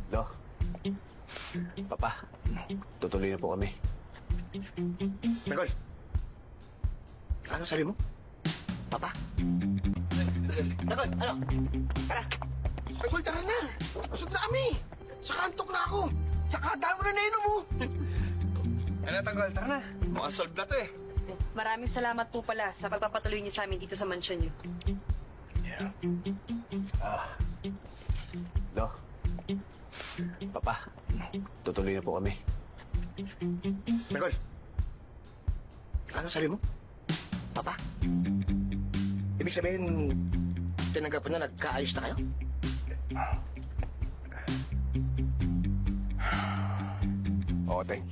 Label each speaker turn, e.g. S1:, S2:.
S1: Lo, Papa, tutuloy na po kami.
S2: Mengol, ano sabi mo? Papa? Mengol, ano? Tara! Mengol, tara na! Usod na kami! Saka antok na ako! Saka daan mo na nainom mo!
S3: Ano, Tanggol? Tara na. Mukhang solve na to eh.
S4: Maraming salamat po pala sa pagpapatuloy niyo sa amin dito sa mansyon niyo.
S1: Lo, Papa, tutuloy na po kami.
S2: Mengol, ano sabi mo? Papa? Ibig sabihin, tinanggap mo na nagkaayos na kayo?
S1: Oo, Teng.